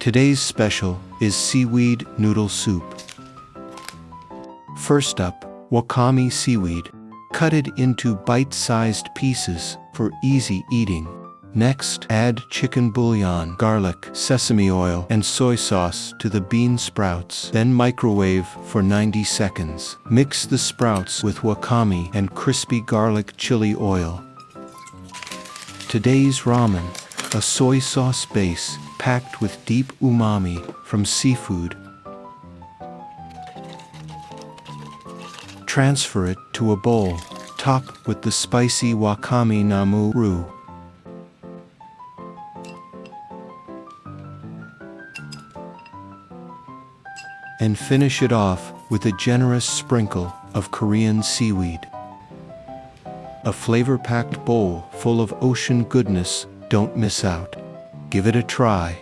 Today's special is seaweed noodle soup. First up, wakame seaweed. Cut it into bite-sized pieces for easy eating. Next, add chicken bouillon, garlic, sesame oil, and soy sauce to the bean sprouts. Then microwave for 90 seconds. Mix the sprouts with wakame and crispy garlic chili oil. Today's ramen, a soy sauce base packed with deep umami from seafood. Transfer it to a bowl. Top with the spicy wakame namu roux. And finish it off with a generous sprinkle of Korean seaweed. A flavor-packed bowl full of ocean goodness. Don't miss out. Give it a try.